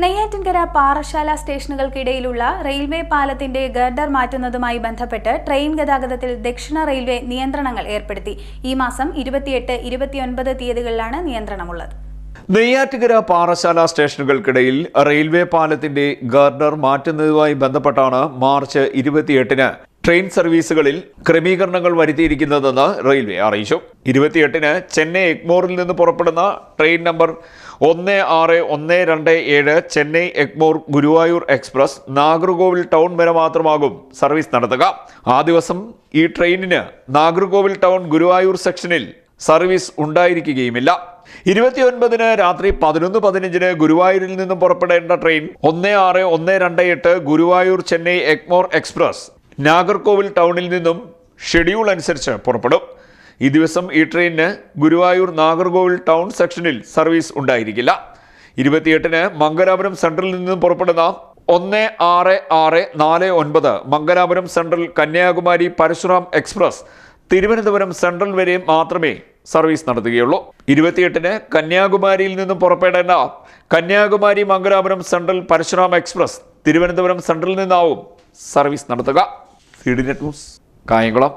Neyyattinkara Parassala സ്റ്റേഷനുകൾക്കിടയിലുള്ള railway പാലത്തിന്റെ girder മാറ്റുന്നതുമായി ബന്ധപ്പെട്ട് train ഗതാഗതത്തിൽ ദക്ഷിണ റെയിൽവേ നിയന്ത്രണങ്ങൾ ഏർപ്പെടുത്തി. ഈ മാസം 28, 29 തീയതികളിലാണ് നിയന്ത്രണമുള്ളത്. നെയ്യാറ്റിൻകര പാറശാല സ്റ്റേഷനുകൾക്കിടയിൽ റെയിൽവേ പാലത്തിന്റെ ഗർഡർ മാറ്റുന്നതുമായി ബന്ധപ്പെട്ടാണ് മാർച്ച് 28-ന് ട്രെയിൻ സർവീസുകളിൽ ക്രമീകരണങ്ങൾ വരുത്തിയിരിക്കുന്നതെന്ന് റെയിൽവേ അറിയിച്ചു. 28-ന് ചെന്നൈ എഗ്മോറിൽ നിന്ന് പുറപ്പെടുന്ന train number 16127 Chennai Egmore Guruvayur express Nagercoil town വരെ മാത്രമാകും സർവീസ് നടത്തുക. ആ ദിവസം ഈ ട്രെയിനിന് നാഗർകോവിൽ ടൗൺ ഗുരുവായൂർ സെക്ഷനിൽ സർവീസ് ഉണ്ടായിരിക്കുകയുമില്ല. 29-ന് രാത്രി 11:15 ഗുരുവായൂരിൽ നിന്നും പുറപ്പെടേണ്ട ട്രെയിൻ 16128 ഗുരുവായൂർ ചെന്നൈ എഗ്മോർ എക്സ്പ്രസ് നാഗർകോവിൽ ടൗണിൽ നിന്നും ഷെഡ്യൂൾ അനുസരിച്ച് പുറപ്പെടും. ഈ ദിവസം ഈ ട്രെയിനിന് ഗുരുവായൂർ നാഗർകോവിൽ ടൗൺ സെക്ഷനിൽ സർവീസ് ഉണ്ടായിരിക്കില്ല. 28-ന് മംഗലാപുരം സെൻട്രലിൽ നിന്നും പുറപ്പെടുന്ന 16649 Mangalapuram central Kanyakumari Parasuram express Thiruvananthapuram central വരെ മാത്രമേ സർവീസ് നടത്തുകയുള്ളൂ. 28-ന് കന്യാകുമാരിയിൽ നിന്നും പുറപ്പെടേണ്ട കന്യാകുമാരി മംഗലാപുരം സെൻട്രൽ പരശുറാം എക്സ്പ്രസ് തിരുവനന്തപുരം സെൻട്രലിൽ നിന്നാവും സർവീസ് നടത്തുക. CDNet news, Kayamkulam.